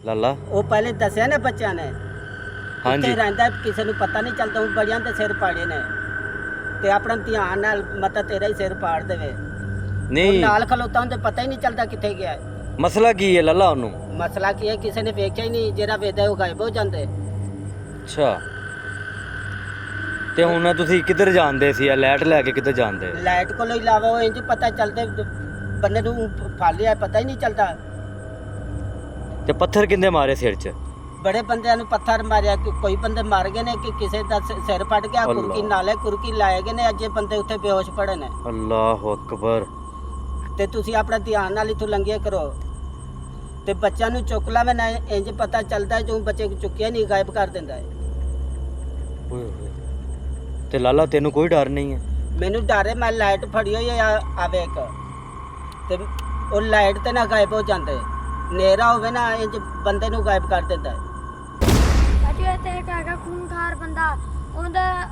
ਲਾਲਾ ਉਹ ਪਹਿਲੇ ਦੱਸਿਆ ਨਾ ਬੱਚਿਆਂ ਨੇ ਹਾਂਜੀ ਕਿੱਥੇ ਰਹਿੰਦਾ ਕਿਸੇ ਨੂੰ ਪਤਾ ਨਹੀਂ ਚੱਲਦਾ। ਹੁਣ ਬੜਿਆਂ ਦੇ ਸਿਰ ਪਾੜੇ ਨੇ ਤੇ ਆਪਣਾ ਧਿਆਨ ਨਾਲ ਮਤਾ ਤੇਰਾ ਹੀ ਸਿਰ ਪਾੜ ਦੇਵੇ। ਉਹ ਨਹੀਂ ਨਾਲ ਖਲੋਤਾ ਹੁੰਦੇ ਪਤਾ ਹੀ ਨਹੀਂ ਚੱਲਦਾ ਕਿੱਥੇ ਗਿਆ ਹੈ। ਮਸਲਾ ਕੀ ਹੈ ਲਾਲਾ ਉਹਨੂੰ? ਮਸਲਾ ਕੀ ਹੈ ਕਿਸੇ ਨੇ ਵੇਖਿਆ ਹੀ ਨਹੀਂ, ਜਿਹੜਾ ਵੇਖਦਾ ਉਹ ਗਾਇਬ ਹੋ ਜਾਂਦੇ। ਅੱਛਾ ਤੇ ਹੁਣ ਤੁਸੀਂ ਕਿੱਧਰ ਜਾਂਦੇ ਸੀ? ਲਾਈਟ ਲੈ ਕੇ ਕਿੱਧਰ ਜਾਂਦੇ? ਲਾਈਟ ਕੋਲੋਂ ਇਲਾਵਾ ਉਹ ਇੰਜ ਪਤਾ ਚੱਲਦੇ ਬੰਦੇ ਨੂੰ ਫੜ ਲਿਆ ਪਤਾ ਹੀ ਨਹੀਂ ਚੱਲਦਾ। ਤੇ ਪੱਥਰ ਕਿੰਨੇ ਮਾਰੇ ਸਿਰ 'ਚ? ਬੜੇ ਬੰਦਿਆਂ ਨੂੰ ਪੱਥਰ ਮਾਰਿਆ, ਕੋਈ ਬੰਦੇ ਮਰ ਗਏ ਨੇ ਕਿ ਕਿਸੇ ਦਾ ਸਿਰ ਫਟ ਗਿਆ, ਅੱਲਾ। ਕੁਰਕੀ ਨਾਲੇ ਕੁਰਕੀ ਲਾਏ ਗਏ ਨੇ, ਅੱਜੇ ਬੰਦੇ ਉੱਥੇ ਬੇਹੋਸ਼ ਪੜੇ ਨੇ। ਅੱਲਾਹੁ ਅਕਬਰ। ਤੇ ਤੁਸੀਂ ਆਪਣਾ ਧਿਆਨ ਨਾਲ ਇੱਥੋਂ ਲੰਘਿਆ ਕਰੋ ਤੇ ਬੱਚਿਆਂ ਨੂੰ ਚੁੱਕ ਲਾਵੇ ਨਾ, ਇੰਜ ਪਤਾ ਚੱਲਦਾ ਜੋ ਬੱਚੇ ਚੁੱਕਿਆ ਨਹੀਂ ਗਾਇਬ ਕਰ ਦਿੰਦਾ ਹੈ। ਓਏ ਹੋਏ। ਤੇ ਲਾਲਾ ਤੈਨੂੰ ਕੋਈ ਡਰ ਨਹੀਂ ਹੈ? ਮੈਨੂੰ ਡਰ ਹੈ, ਮੈਂ ਲਾਈਟ ਫੜੀ ਹੋਈ ਆਵੇ ਇੱਕ ਤੇ ਉਹ ਲਾਈਟ ਤੇ ਨਾ ਗਾਇਬ ਹੋ ਜਾਂਦੇ। ਹਨੇਰਾ ਹੋਵੇ ਨਾ ਇੰਜ ਬੰਦੇ ਨੂੰ ਗਾਇਬ ਕਰ ਦਿੰਦਾ ਹੈ। ਅਜੇ ਤੇ ਇੱਕ ਹੈਗਾ ਖੂਨਖਾਰ ਬੰਦਾ,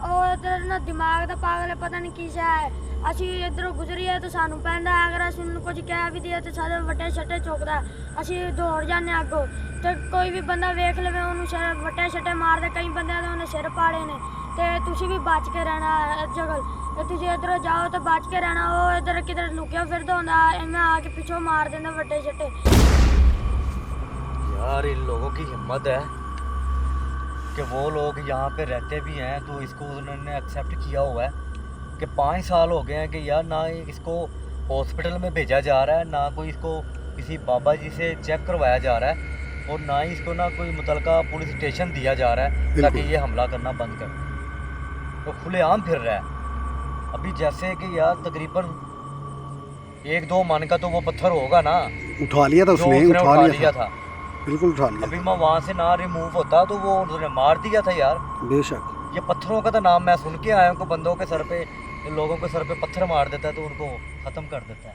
ਉਹ ਇਧਰ ਨਾ ਦਿਮਾਗ ਦਾ ਪਾਗਲ ਹੈ, ਪਤਾ ਨਹੀਂ ਕੀ ਹੈ। ਅਸੀਂ ਇੱਧਰੋਂ ਗੁਜ਼ਰੀਏ ਤਾਂ ਸਾਨੂੰ ਪੈਂਦਾ, ਅਗਰ ਅਸੀਂ ਉਹਨੂੰ ਕੁਝ ਕਹਿ ਵੀ ਦਈਏ ਤਾਂ ਸਾਡੇ ਵੱਟੇ ਛੱਟੇ ਚੁੱਕਦਾ। ਅਸੀਂ ਦੌੜ ਜਾਂਦੇ ਅੱਗੋਂ ਤੇ ਕੋਈ ਵੀ ਬੰਦਾ ਵੇਖ ਲਵੇ ਉਹਨੂੰ ਵੱਟੇ ਛੱਟੇ ਮਾਰਦੇ। ਕਈ ਬੰਦਿਆਂ ਦੇ ਉਹਨੇ ਸਿਰ ਪਾੜੇ ਨੇ ਤੇ ਤੁਸੀਂ ਵੀ ਬਚ ਕੇ ਰਹਿਣਾ ਇਸ ਜਗ੍ਹਾ ਤੇ। ਤੁਸੀਂ ਇੱਧਰੋਂ ਜਾਓ ਤਾਂ ਬਚ ਕੇ ਰਹਿਣਾ। ਉਹ ਇੱਧਰ ਕਿਧਰ ਲੁਕਿਆ ਫਿਰਦਾ ਹੁੰਦਾ, ਐਵੇਂ ਆ ਕੇ ਪਿੱਛੋਂ ਮਾਰ ਦਿੰਦਾ ਵੱਟੇ ਛੱਟੇ। यार इन लोगों की हिम्मत है कि वो लोग यहाँ पे रहते भी हैं तो इसको उन्होंने एक्सेप्ट किया हुआ है कि 5 साल हो गए हैं कि यार ना इसको हॉस्पिटल में भेजा जा रहा है, ना कोई इसको किसी बाबा जी से चेक करवाया जा रहा है और ना ही इसको ना कोई मुतलका पुलिस स्टेशन दिया जा रहा है ताकि ये हमला करना बंद कर। तो खुलेआम फिर रहा है। अभी जैसे कि यार तकरीबन 1-2 मन का तो वो पत्थर होगा ना, उठा लिया था जो उसने, उसने उठा उठा लिया लिया था, था। बिल्कुल उठा लिया। अभी मैं वहाँ से ना रिमूव होता तो वो उन्होंने मार दिया था यार। बेशक ये पत्थरों का तो नाम मैं सुन के आया हूँ कि बंदों के सर पे, लोगों के सर पे पत्थर मार देता है तो उनको ख़त्म कर देता है।